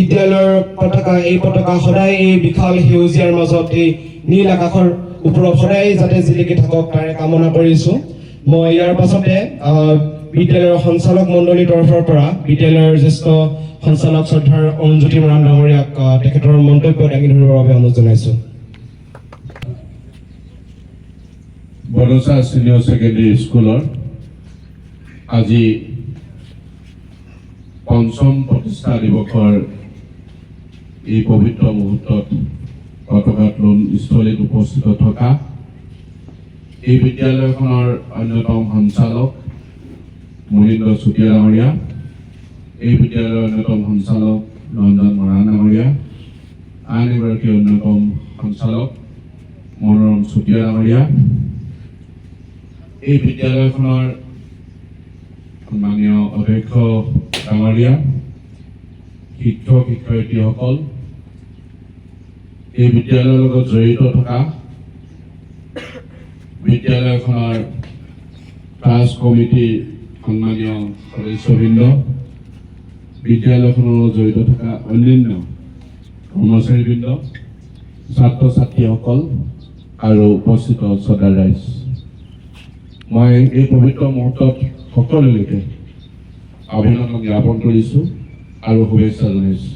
বিদ্যালয়ৰ এই পতাকা সদায় এই বিশাল সেউজীয়াৰ মাজত এই নীল আকাশৰ ওপৰত সদায় যাতে জিলিকি থাকক তাৰে কামনা কৰিছোঁ। মই ইয়াৰ পাছতে বিদ্যালয়ৰ সঞ্চালক মণ্ডলীৰ তৰফৰ পৰা বিদ্যালয়ৰ জ্যেষ্ঠ সঞ্চালক শ্ৰদ্ধাৰ অৰুণজ্যোতি মৰাণ ডাঙৰীয়াক তেখেতৰ মন্তব্য দাঙি ধৰিবৰ বাবে অনুৰোধ জনাইছোঁ। বৰদচা ছিনিয়ৰ ছেকেণ্ডেৰী স্কুলৰ আজি পঞ্চম প্ৰতিষ্ঠা দিৱসৰ এই পবিত্ৰ মুহূৰ্তত পতাকাটোলন স্থলীত উপস্থিত থকা এই বিদ্যালয়খনৰ অন্যতম সঞ্চালক মনীন্দ্ৰ চুতীয়া ডাঙৰীয়া, এই বিদ্যালয়ৰ অন্যতম সঞ্চালক ৰঞ্জন মৰাণ ডাঙৰীয়া, আন এগৰাকী অন্যতম সঞ্চালক মনোৰম চুতীয়া ডাঙৰীয়া, এই বিদ্যালয়খনৰ সন্মানীয় অধ্যক্ষ ডাঙৰীয়া, শিক্ষক শিক্ষয়িত্ৰীসকল, এই বিদ্যালয়ৰ লগত জড়িত থকা বিদ্যালয়খনৰ ক্লাছ কমিটিৰ সন্মানীয় সদস্যবৃন্দ, বিদ্যালয়খনৰ লগত জড়িত থকা অন্যান্য কৰ্মচাৰীবৃন্দ, ছাত্ৰ ছাত্ৰীসকল আৰু উপস্থিত শ্ৰদ্ধাৰ ৰাইজ, মই এই পবিত্ৰ মুহূৰ্তত সকলোলৈকে অভিনন্দন জ্ঞাপন কৰিছোঁ আৰু শুভেচ্ছা জনাইছোঁ।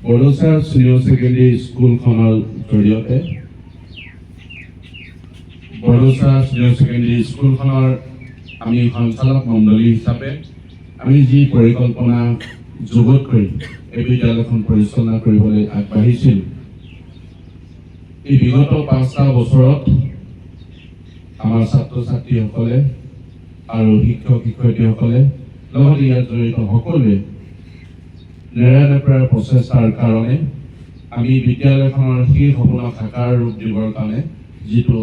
বৰদচা ছিনিয়ৰ ছেকেণ্ডেৰী স্কুলখনৰ জৰিয়তে বৰদচা ছিনিয়ৰ ছেকেণ্ডেৰী স্কুলখনৰ আমি সঞ্চালক মণ্ডলী হিচাপে আমি যি পৰিকল্পনা যুগুত কৰি এই বিদ্যালয়খন পৰিচালনা কৰিবলৈ আগবাঢ়িছিলোঁ, এই বিগত 5টা বছৰত আমাৰ ছাত্ৰ ছাত্ৰীসকলে আৰু শিক্ষক শিক্ষয়িত্ৰীসকলে লগতে ইয়াত জড়িত সকলোৱে নেৰানেপেৰা প্ৰচেষ্টাৰ কাৰণে আমি বিদ্যালয়খনৰ সেই সপোনক সাকাৰ ৰূপ দিবৰ কাৰণে যিটো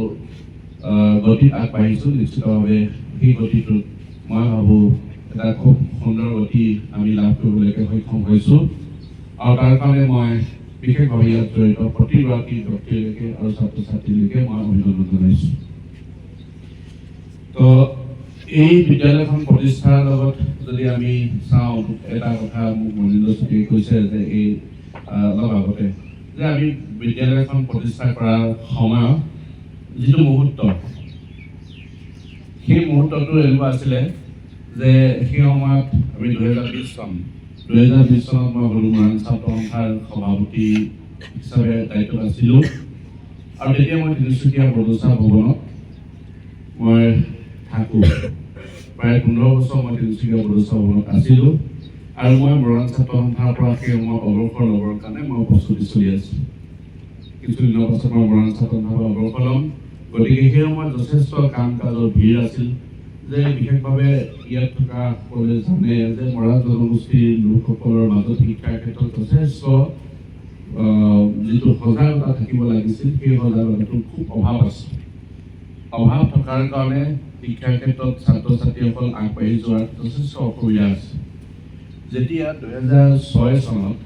গতিত আগবাঢ়িছোঁ, নিশ্চিতভাৱে সেই গতিটোত মই ভাবোঁ এটা খুব সুন্দৰ গতি আমি লাভ কৰিবলৈকে সক্ষম হৈছোঁ। আৰু তাৰ কাৰণে মই বিশেষভাৱে ইয়াত জড়িত প্ৰতিগৰাকী ব্যক্তিলৈকে আৰু ছাত্ৰ ছাত্ৰীলৈকে মই অভিনন্দন জনাইছোঁ। তো এই বিদ্যালয়খন প্ৰতিষ্ঠাৰ লগত যদি আমি চাওঁ, এটা কথা মোক মনীন্দ্ৰ চুতীয়াই কৈছে যে এই অলপ আগতে যে আমি বিদ্যালয়খন প্ৰতিষ্ঠা কৰাৰ সময়ত যিটো মুহূৰ্ত, সেই মুহূৰ্তটো এনেকুৱা আছিলে যে সেই সময়ত আমি 2020 চনত মই হলো মৰাণ ছাত্ৰ সন্থাৰ সভাপতি হিচাপে দায়িত্বত আছিলোঁ। আৰু তেতিয়া মই তিনিচুকীয়া বৰদচা ভৱনত মই থাকোঁ। প্ৰায় 15 বছৰ মই তিনিচুকীয়া বৰদচা ভৱনত আছিলোঁ আৰু মই মৰাণ ছাত্ৰ সন্থাৰ পৰা সেই সময়ত অৱসৰ ল'বৰ কাৰণে মই প্ৰস্তুতি চলি আছোঁ। কিছুদিনৰ পাছত মই মৰাণ ছাত্ৰ সন্থাৰ পৰা অৱসৰ ল'ম। গতিকে সেই সময়ত যথেষ্ট কাম কাজৰ ভিৰ আছিল যে বিশেষভাৱে ইয়াত থকা সকলোৱে জানে যে মৰাণ জনগোষ্ঠীৰ লোকসকলৰ মাজত শিক্ষাৰ ক্ষেত্ৰত যথেষ্ট যিটো সজাগতা থাকিব লাগিছিল, সেই সজাগতাটোৰ খুব অভাৱ আছে। অভাৱ থকাৰ কাৰণে শিক্ষাৰ ক্ষেত্ৰত ছাত্ৰ ছাত্ৰীসকল আগবাঢ়ি যোৱাৰ যথেষ্ট অসুবিধা আছে। যেতিয়া 2006 চনত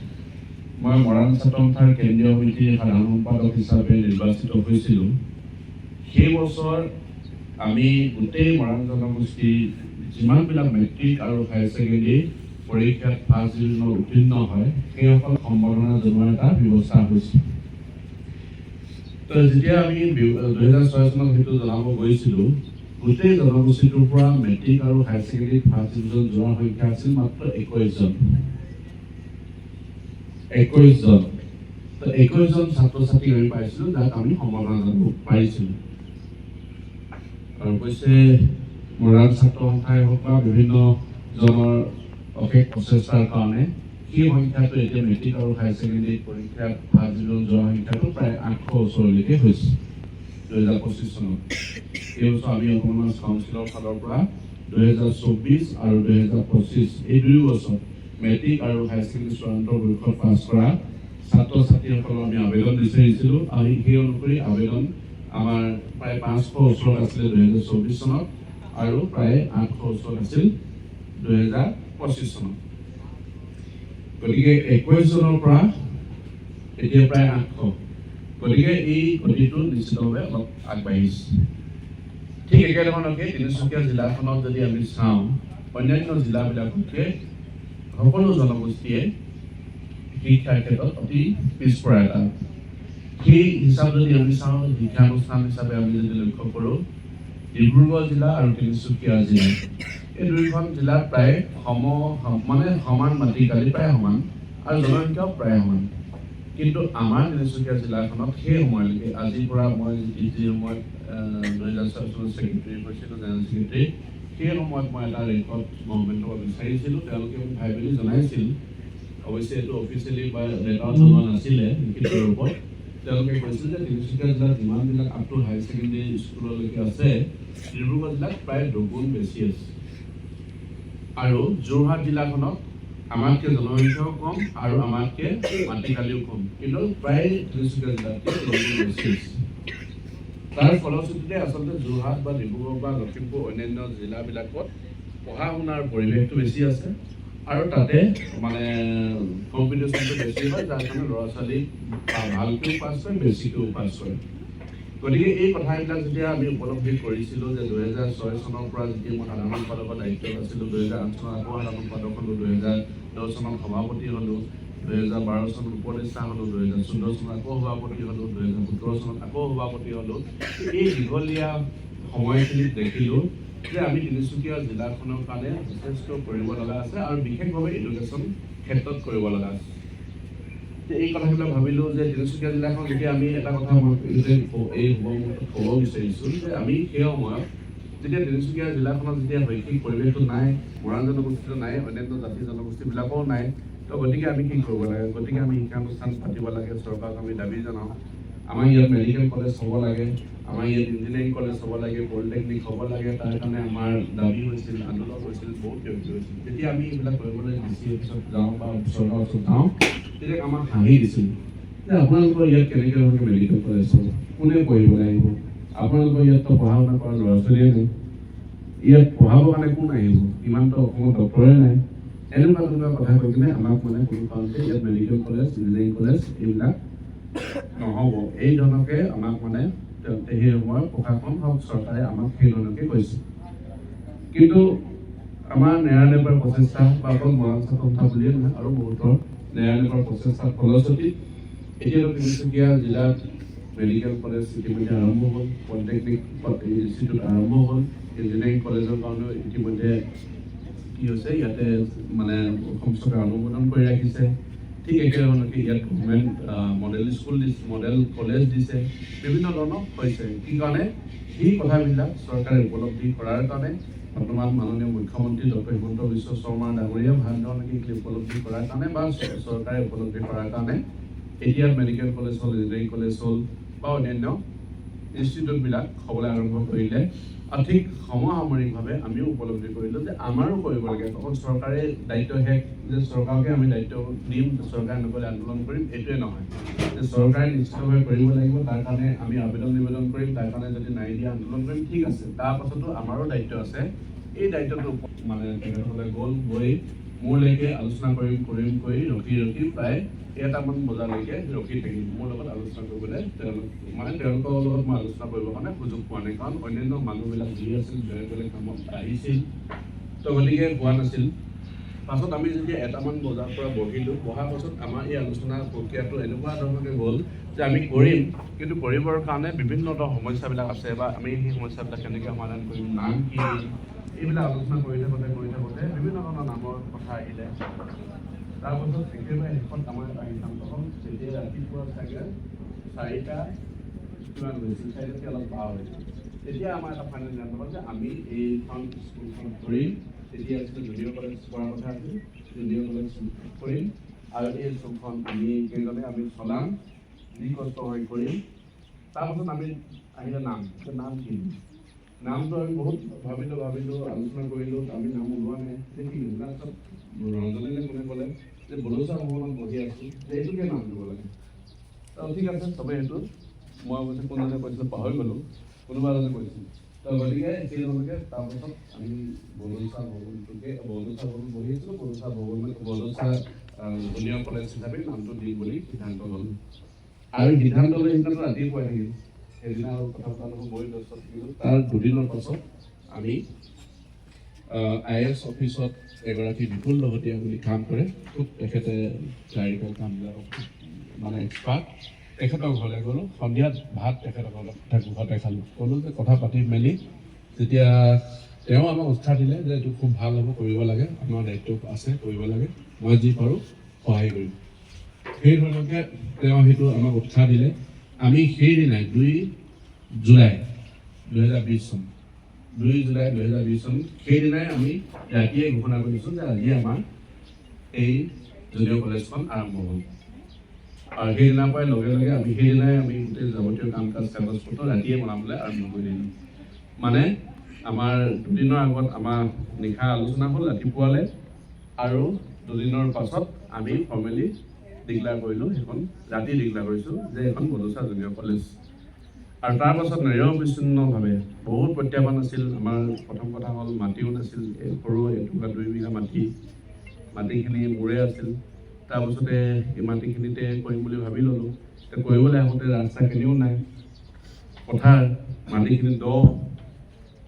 মই মৰাণ ছাত্ৰ সন্থাৰ কেন্দ্ৰীয় সমিতিৰ সাধাৰণ সম্পাদক হিচাপে নিৰ্বাচিত হৈছিলোঁ, সেই বছৰ আমি গোটেই মৰাণ জনগোষ্ঠীৰ যিমানবিলাক মেট্ৰিক আৰু হায়াৰ ছেকেণ্ডেৰী পৰীক্ষাত ফাৰ্ষ্ট ডিভিজনত উত্তীৰ্ণ হয়, সেইসকল সম্বৰ্ধনা জনোৱাৰ এটা ব্যৱস্থা হৈছিল। তো যেতিয়া আমি 2006 চনত সেইটো জনাব গৈছিলোঁ, গোটেই জনগোষ্ঠীটোৰ পৰা মেট্ৰিক আৰু হায়াৰ ছেকেণ্ডেৰী ফাৰ্ষ্ট ডিভিজন যোৱাৰ সংখ্যা আছিল মাত্ৰ 21 জন। তো 21 জন ছাত্ৰ ছাত্ৰী আমি পাইছিলোঁ, যাক আমি সম্বৰ্ধনা জনাব পাৰিছিলোঁ। আৰু অৱশ্যে মৰাণ ছাত্ৰ সন্থাই হওক বা বিভিন্ন জনৰ অশেষ প্ৰচেষ্টাৰ কাৰণে সেই সংখ্যাটো এতিয়া মেট্ৰিক আৰু হায়াৰ ছেকেণ্ডেৰী পৰীক্ষাত ফাৰ্ষ্ট ডিভিজন যোৱাৰ সংখ্যাটো প্ৰায় 800 ওচৰলৈকে হৈছে 2025 চনত। এই বছৰ আমি অকণমান কাউন্সিলৰ ফালৰ পৰা 2024 আৰু 2025 এই 2 বছৰ মেট্ৰিক আৰু হায়াৰ ছেকেণ্ডেৰী চূড়ান্ত পৰীক্ষাত পাছ কৰা ছাত্ৰ ছাত্ৰীসকলক আমি আবেদন বিচাৰিছিলোঁ আৰু সেই অনুসৰি আবেদন আমাৰ প্ৰায় 500 ওচৰত আছিলে 2024 চনত আৰু প্ৰায় 800 ওচৰত আছিল 2025 চনত। গতিকে 21 জনৰ পৰা এতিয়া প্ৰায় 800। গতিকে এই গতিটো নিশ্চিতভাৱে অলপ আগবাঢ়িছে। ঠিক একেধৰণকে তিনিচুকীয়া জিলাখনত যদি আমি চাওঁ, অন্যান্য জিলাবিলাকতকৈ সকলো জনগোষ্ঠীয়ে শিক্ষাৰ ক্ষেত্ৰত অতি পিছপৰা এটা সেই হিচাপ যদি আমি চাওঁ শিক্ষানুষ্ঠান হিচাপে আমি যদি লক্ষ্য কৰোঁ ডিব্ৰুগড় জিলা আৰু তিনিচুকীয়া জিলা এই দুয়োখন জিলা প্ৰায় সমান মাটিকালি প্ৰায় সমান আৰু জনসংখ্যাও প্ৰায় সমান কিন্তু আমাৰ তিনিচুকীয়া জিলাখনত সেই সময়লৈকে আজিৰ পৰা মই যি সময়ত 2004 চনত ছেক্ৰেটাৰী হৈছিলোঁ জেনেৰেল ছেক্ৰেটাৰী সেই সময়ত মই এটা ৰেকৰ্ড গভৰ্ণমেণ্টৰ পৰা বিচাৰিছিলোঁ তেওঁলোকে মোক ভাই বুলি জনাইছিল অৱশ্যে এইটো অফিচিয়েলি বা লেটাৰত জনোৱা নাছিলে লিখিত ৰূপত তেওঁলোকে কৈছিল যে তিনিচুকীয়া জিলাত যিমানবিলাক আপ টু হাই ছেকেণ্ডেৰী স্কুললৈকে আছে ডিব্ৰুগড় জিলাত প্ৰায় দুগুণ বেছি আছে আৰু যোৰহাট জিলাখনত আমাতকৈ জনসংখ্যাও কম আৰু আমাতকৈ মাটিকালিও কম কিন্তু প্ৰায় তিনিচুকীয়া জিলাতকৈ দুগুণ বেছি আছে তাৰ ফলশ্ৰুতিতে আচলতে যোৰহাট বা ডিব্ৰুগড় বা লখিমপুৰ অন্যান্য জিলাবিলাকত পঢ়া শুনাৰ পৰিৱেশটো বেছি আছে আৰু তাতে মানে কম্পিটিশ্যনটো বেছি হয় যাৰ কাৰণে ল'ৰা ছোৱালী ভালকৈও পাছ কৰে বেছিকৈও পাছ কৰে গতিকে এই কথাবিলাক যেতিয়া আমি উপলব্ধি কৰিছিলোঁ যে 2006 চনৰ পৰা যেতিয়া মই সাধাৰণ সম্পাদকৰ দায়িত্বত আছিলোঁ 2008 চনত আকৌ সাধাৰণ সম্পাদক হ'লোঁ 2010 চনত সভাপতি হ'লোঁ 2012 চনত উপদেষ্টা হ'লোঁ 2014 চনত আকৌ সভাপতি হ'লোঁ 2017 চনত আকৌ সভাপতি হ'লোঁ এই দীঘলীয়া সময়খিনিত দেখিলোঁ যে আমি তিনিচুকীয়া জিলাখনৰ কাৰণে যথেষ্ট কৰিব লগা আছে আৰু বিশেষভাৱে এডুকেশ্যন ক্ষেত্ৰত কৰিব লগা আছে এই কথাবিলাক ভাবিলোঁ যে তিনিচুকীয়া জিলাখন যেতিয়া আমি এটা কথা মই এই সভামুখত ক'ব বিচাৰিছোঁ যে আমি সেই সময়ত যেতিয়া তিনিচুকীয়া জিলাখনত যেতিয়া শৈক্ষিক পৰিৱেশটো নাই মৰাণ জনগোষ্ঠীটো নাই অন্যান্য জাতি জনগোষ্ঠীবিলাকো নাই তো গতিকে আমি কি কৰিব লাগে গতিকে আমি শিক্ষানুষ্ঠান পাতিব লাগে চৰকাৰক আমি দাবী জনাওঁ আমাৰ ইয়াত মেডিকেল কলেজ হ'ব লাগে আমাৰ ইয়াত ইঞ্জিনিয়াৰিং কলেজ হ'ব লাগে পলিটেকনিক হ'ব লাগে তাৰ কাৰণে আমাৰ দাবী হৈছিল আন্দোলন হৈছিল বহুত কিবা কিবি হৈছিল তেতিয়া আমি এইবিলাক কৰিবলৈ ডিচি অফিচত যাওঁ বা চৰকাৰৰ ওচৰত যাওঁ তেতিয়া আমাক হাঁহি দিছিল যে আপোনালোকৰ ইয়াত কেনেকৈ ধৰণে মেডিকেল কলেজ হ'ব কোনে পঢ়িবলৈ আহিব আপোনালোকৰ ইয়াততো পঢ়া শুনা কৰা ল'ৰা ছোৱালীয়ে নাই ইয়াত পঢ়াবৰ কাৰণে কোন আহিব ইমানটো অসমত ডক্টৰে নাই এনেকুৱা ধৰণৰ কথা কৈ কিনে আমাক মানে কোনো কাৰণতে ইয়াত মেডিকেল কলেজ ইঞ্জিনিয়াৰিং কলেজ এইবিলাক নহ'ব এই ধৰণকে আমাক মানে সেই সময়ত প্ৰশাসন হওক চৰকাৰে আমাক সেই ধৰণকে কৈছে কিন্তু আমাৰ নেৰানেপেৰা প্ৰচেষ্টা বা অকল মৰাণ সন্থা বুলিয়ে নহয় আৰু বহুতৰ নেৰানেপেৰা প্ৰচেষ্টাৰ ফলশ্ৰুতিত এতিয়াতো তিনিচুকীয়া জিলাত মেডিকেল কলেজ ইতিমধ্যে আৰম্ভ হ'ল পলিটেকনিক ইনষ্টিটিউট আৰম্ভ হ'ল ইঞ্জিনিয়াৰিং কলেজৰ কাৰণেও ইতিমধ্যে কি হৈছে ইয়াতে মানে অসম চৰকাৰে অনুমোদন কৰি ৰাখিছে ঠিক একেধৰণে ইয়াত গভৰ্ণমেণ্ট মডেল স্কুল দিছে মডেল কলেজ দিছে বিভিন্ন ধৰণৰ হৈছে কি কাৰণে এই কথাবিলাক চৰকাৰে উপলব্ধি কৰাৰ কাৰণে বৰ্তমান মাননীয় মুখ্যমন্ত্ৰী ডক্টৰ হিমন্ত বিশ্ব শৰ্মা ডাঙৰীয়া ভাল ধৰণে উপলব্ধি কৰাৰ কাৰণে বা চৰকাৰে উপলব্ধি কৰাৰ কাৰণে এতিয়া মেডিকেল কলেজ হ'ল ইঞ্জিনিয়াৰিং কলেজ হ'ল বা অন্যান্য ইনষ্টিটিউটবিলাক হ'বলৈ আৰম্ভ কৰিলে আৰু ঠিক সমসাময়িকভাৱে আমিও উপলব্ধি কৰিলোঁ যে আমাৰো কৰিব লাগে অকল চৰকাৰে দায়িত্ব শেষ যে চৰকাৰকে আমি দায়িত্ব দিম চৰকাৰে নকৰিলে আন্দোলন কৰিম এইটোৱে নহয় যে চৰকাৰে নিশ্চিতভাৱে কৰিব লাগিব তাৰ কাৰণে আমি আবেদন নিবেদন কৰিম তাৰ কাৰণে যদি নাই দিয়া আন্দোলন কৰিম ঠিক আছে তাৰ পাছতো আমাৰো দায়িত্ব আছে এই দায়িত্বটো মানে তেখেতসকলে গৈ মোৰলৈকে আলোচনা কৰিম কৰি ৰখি প্ৰায় 1টামান বজালৈকে ৰখি থাকিম মোৰ লগত আলোচনা কৰিবলৈ তেওঁলোকৰ লগত মই আলোচনা কৰিবৰ কাৰণে সুযোগ পোৱা নাই কাৰণ অন্যান্য মানুহবিলাক যি আছিল বেলেগ কামত আহিছিল তো গতিকে হোৱা নাছিল পাছত আমি যেতিয়া 1টামান বজাৰ পৰা বহাৰ পাছত আমাৰ এই আলোচনা প্ৰক্ৰিয়াটো এনেকুৱা ধৰণে হ'ল যে আমি কৰিম কিন্তু কৰিবৰ কাৰণে বিভিন্ন সমস্যাবিলাক আছে বা আমি সেই সমস্যাবিলাক কেনেকৈ সমাধান কৰিম নাম কি এইবিলাক আলোচনা কৰি থাকোঁতে বিভিন্ন ধৰণৰ নামৰ কথা আহিলে তাৰপাছত একেবাৰে শেষত আমাৰ এটা সিদ্ধান্ত হ'ল যেতিয়া ৰাতিপুৱা চাগে 4টা কিমান হৈছিল 4টাতকৈ অলপ পাৰ হৈছিল তেতিয়া আমাৰ এটা ফাইনেল সিদ্ধান্ত হ'ল যে আমি এইখন স্কুলখন কৰিম তেতিয়া আছিলে জুনিয়ৰ কলেজ কৰাৰ কথা আছিল জুনিয়ৰ কলেজ কৰিম আৰু এই স্কুলখন আমি কেইজনে আমি চলাম যি কষ্ট হৈ কৰিম তাৰপাছত আমি আহিলে নাম কি নামটো আমি বহুত ভাবিলোঁ আলোচনা কৰিলোঁ আমি নাম ওলোৱা নাই দেখিলোঁ তাৰপিছত ৰঞ্জনে কোনে ক'লে যে বলোচা ভৱনত বহি আছোঁ যে এইটোকে নাম দিব লাগে ঠিক আছে চবেই সেইটো মই অৱশ্যে কোনজনে কৈছিলোঁ পাহৰি গ'লোঁ কোনোবা এজনে কৈছিল তো গতিকে সেইজনকে তাৰপাছত আমি বলোচা ভৱনটোকে বলোচা ভৱন বহি আছিলোঁ বলোচা জুনিয়ৰ কলেজ হিচাপে নামটো দিম বুলি সিদ্ধান্ত হ'ল আৰু সিদ্ধান্ত লৈ সিদ্ধান্ত ৰাতিপুৱাই থাকিল সেইদিনা আৰু কথা পতা নহ'ব মই ব্যস্ত থাকিলোঁ তাৰ দুদিনৰ পাছত আমি IAS অফিচত এগৰাকী বিপুল লগতীয়া বুলি কাম কৰে খুব তেখেতে ক্লাৰিকেল কামবিলাকক মানে এক্সপাৰ্ট তেখেতৰ ঘৰলৈ গ'লোঁ সন্ধিয়া ভাত তেখেতৰ ঘৰতে খালোঁ ক'লোঁ যে কথা পাতি মেলি যেতিয়া তেওঁ আমাক উৎসাহ দিলে যে এইটো খুব ভাল হ'ব কৰিব লাগে আমাৰ দায়িত্ব আছে কৰিব লাগে মই যি পাৰোঁ সহায় কৰিম সেই ধৰণকে তেওঁ সেইটো আমাক উৎসাহ দিলে আমি সেইদিনাই 2 জুলাই 2020 চন 2 জুলাই 2020 চন সেইদিনাই আমি ৰাতিয়ে ঘোষণা কৰিছোঁ যে আজি আমাৰ এই জুনিয়ৰ কলেজখন আৰম্ভ হ'ল আৰু সেইদিনাৰ পৰাই লগে লগে আমি সেইদিনাই আমি গোটেই যাৱতীয় কাম কাজ কাগজ পত্ৰ ৰাতিয়ে বনাবলৈ আৰম্ভ কৰি দিলোঁ মানে আমাৰ দুদিনৰ আগত আমাৰ নিশা আলোচনা হ'ল ৰাতিপুৱালৈ আৰু দুদিনৰ পাছত আমি ফৰ্মেলি ডিক্লেয়াৰ কৰিলোঁ সেইখন ৰাতি ডিক্লেয়াৰ কৰিছোঁ যে এখন বড়োচা জুনিয়ৰ কলেজ আৰু তাৰ পাছত নিৰবিচ্ছিন্নভাৱে বহুত প্ৰত্যাহ্বান আছিল আমাৰ প্ৰথম কথা হ'ল মাটিও নাছিল এই সৰু এটুকুৰা 2 বিঘা মাটিখিনি মোৰে আছিল তাৰপাছতে এই মাটিখিনিতে কৰিম বুলি ভাবি ল'লোঁ কৰিবলৈ আহোঁতে ৰাস্তাখিনিও নাই পথাৰ মাটিখিনি দ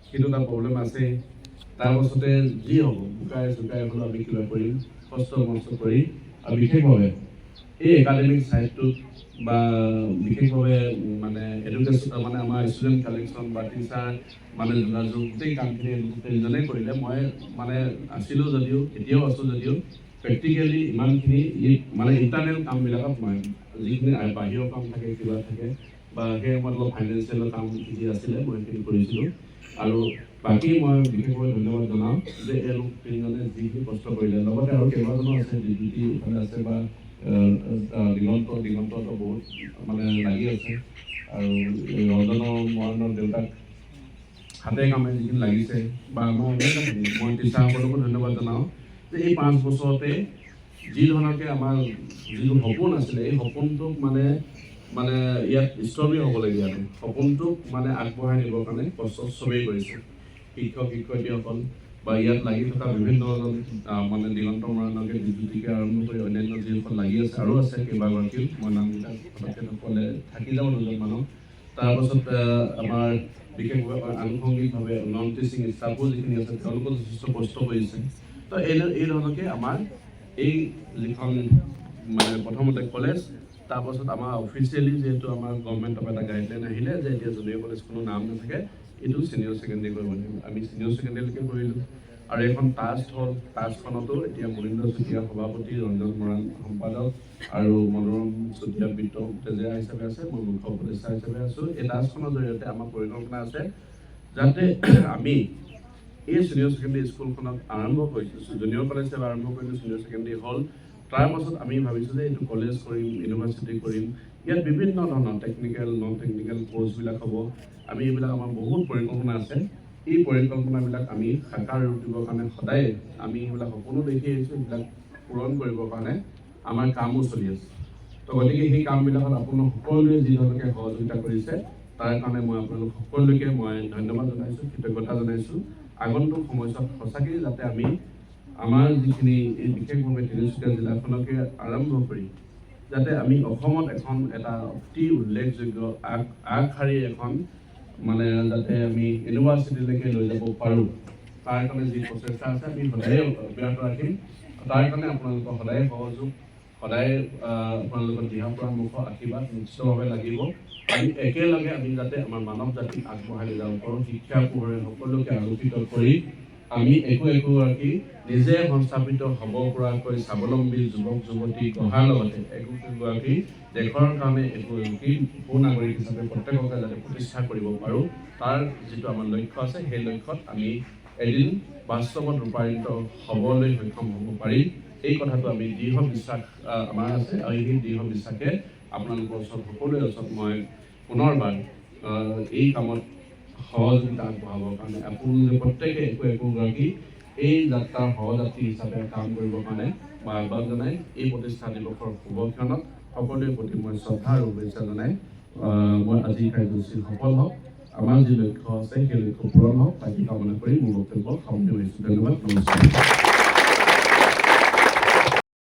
সেইটো এটা প্ৰব্লেম আছে তাৰপাছতে যি হ'ব বোকাই চুকাই হ'লেও আমি কিবা কৰিম কষ্ট মষ্ট কৰি আৰু বিশেষভাৱে এই একাডেমিক ছাইডটোত বা বিশেষভাৱে মানে এডুকেশ্যন মানে আমাৰ ষ্টুডেণ্ট কালেকশ্যন বা টিচাৰ মানে যোগাযোগ গোটেই কামখিনি ইজনে কৰিলে মই মানে আছিলোঁ যদিও এতিয়াও আছোঁ যদিও প্ৰেক্টিকেলি ইমানখিনি মানে ইণ্টাৰনেল কামবিলাকত মই যিখিনি বাহিৰৰ কাম থাকে কিবা থাকে বা সেই সময়ত অলপ ফাইনেন্সিয়েলৰ কাম যি আছিলে মই সেইখিনি কৰিছিলোঁ আৰু বাকী মই বিশেষভাৱে ধন্যবাদ জনাওঁ যে এই লোক তিনিজনে যিখিনি কষ্ট কৰিলে লগতে আৰু কেইবাজনো আছে ডিউটি ইফালে আছে বা দিগন্ততো বহুত মানে লাগি আছে আৰু ৰজনৰ মৰণৰ দেউতাক হাতে কামে যিখিনি লাগিছে বা মই টিচাৰসকলকো ধন্যবাদ জনাওঁ যে এই 5 বছৰতে যি ধৰণকে আমাৰ যিটো সপোন আছিলে এই সপোনটোক মানে ইয়াত স্থবিৰ হ'বলগীয়া নাই সপোনটোক মানে আগবঢ়াই নিবৰ কাৰণে কষ্ট চবেই কৰিছে শিক্ষক শিক্ষয়িত্ৰীসকল বা ইয়াত লাগি থকা বিভিন্ন মানে দিগন্ত মৰাণকে বিদ্যুতিকে আৰম্ভ কৰি অন্যান্য যিসকল লাগি আছে আৰু আছে কেইবাগৰাকীও মই নামবিলাক পটককৈ নক'লে থাকি যাব দুজন মানুহ তাৰপাছত আমাৰ বিশেষভাৱে আনুষংগিকভাৱে নন টিচিং ষ্টাফো যিখিনি আছে তেওঁলোকেও যথেষ্ট কষ্ট কৰিছে তো এই ধৰণকে আমাৰ এই যিখন মানে প্ৰথমতে কলেজ তাৰপাছত আমাৰ অফিচিয়েলি যিহেতু আমাৰ গভৰ্ণমেণ্টৰ এটা গাইডলাইন আহিলে যে এতিয়া জুনিয়ৰ কলেজ কোনো নাম নাথাকে এইটো ছিনিয়ৰ ছেকেণ্ডেৰী কৰিব লাগিব আমি ছিনিয়ৰ ছেকেণ্ডেৰীলৈকে কৰিলোঁ আৰু এখন টাস্ক হ'ল টাস্কখনতো এতিয়া মনীন্দ্ৰ চুতীয়া সভাপতি ৰঞ্জন মৰাণ সম্পাদক আৰু মনোৰম চুতীয়া বিত্ত তেজেয়া হিচাপে আছে মই মুখ্য উপদেষ্টা হিচাপে আছোঁ এই টাস্কখনৰ জৰিয়তে আমাৰ পৰিকল্পনা আছে যাতে আমি এই ছিনিয়ৰ ছেকেণ্ডেৰী স্কুলখনত আৰম্ভ কৰিছোঁ জুনিয়ৰ কলেজ হিচাপে আৰম্ভ কৰিলোঁ ছিনিয়ৰ ছেকেণ্ডেৰী হ'ল তাৰ পাছত আমি ভাবিছোঁ যে এইটো কলেজ কৰিম ইউনিভাৰ্চিটি কৰিম ইয়াত বিভিন্ন ধৰণৰ টেকনিকেল নন টেকনিকেল কোৰ্চবিলাক হ'ব আমি এইবিলাক আমাৰ বহুত পৰিকল্পনা আছে এই পৰিকল্পনাবিলাক আমি সাকাৰ ৰূপ দিবৰ কাৰণে সদায় আমি এইবিলাক সপোনো দেখি আহিছোঁ এইবিলাক পূৰণ কৰিবৰ কাৰণে আমাৰ কামো চলি আছে তো গতিকে সেই কামবিলাকত আপোনালোক সকলোৱে যি ধৰণে সহযোগিতা কৰিছে তাৰ কাৰণে মই আপোনালোক সকলোকে মই ধন্যবাদ জনাইছোঁ কৃতজ্ঞতা জনাইছোঁ আগন্তুক সময়ছোৱাত সঁচাকৈ যাতে আমি আমাৰ যিখিনি এই বিশেষভাৱে তিনিচুকীয়া জিলাখনকে আৰম্ভ কৰি যাতে আমি অসমত এখন এটা অতি উল্লেখযোগ্য আগশাৰী এখন মানে যাতে আমি ইউনিভাৰ্চিটিলৈকে লৈ যাব পাৰোঁ তাৰ কাৰণে যি প্ৰচেষ্টা আছে আমি সদায় অব্যাহত ৰাখিম তাৰ কাৰণে আপোনালোকৰ সদায় সহযোগ সদায় আপোনালোকৰ দিহা পৰামৰ্শ আশীৰ্বাদ নিশ্চিতভাৱে লাগিব আমি একেলগে আমি যাতে আমাৰ মানৱ জাতিক আগবঢ়াই লৈ যাব পাৰোঁ শিক্ষা পোহৰে সকলোকে আলোকিত কৰি আমি একোগৰাকী নিজে সংস্থাপিত হ'ব পৰাকৈ স্বাৱলম্বী যুৱক যুৱতী গঢ়াৰ লগতে একোগৰাকী দেশৰ কাৰণে একোগৰাকী সুনাগৰিক হিচাপে প্ৰত্যেককে যাতে প্ৰতিষ্ঠা কৰিব পাৰোঁ তাৰ যিটো আমাৰ লক্ষ্য আছে সেই লক্ষ্যত আমি এদিন বাস্তৱত ৰূপায়িত হ'বলৈ সক্ষম হ'ব পাৰিম এই কথাটো আমি দৃঢ় বিশ্বাস আমাৰ আছে আৰু এই দৃঢ় বিশ্বাসে আপোনালোকৰ ওচৰত সকলোৰে ওচৰত মই পুনৰবাৰ এই কামত সহযোগিতা আগবঢ়াবৰ কাৰণে আপোনালোকে প্ৰত্যেকে একোগৰাকী এই যাত্ৰাৰ সহযাত্ৰী হিচাপে কাম কৰিবৰ কাৰণে মই আহ্বান জনাই এই প্ৰতিষ্ঠা দিৱসৰ শুভক্ষণত সকলোৰে প্ৰতি মই শ্ৰদ্ধা আৰু শুভেচ্ছা জনাই মই আজি কাৰ্যসূচী সফল হওক আমাৰ যি লক্ষ্য আছে সেই লক্ষ্য পূৰণ হওক তাকে কামনা কৰি মোৰ বক্তব্য সামৰণি মাৰিছোঁ ধন্যবাদ নমস্কাৰ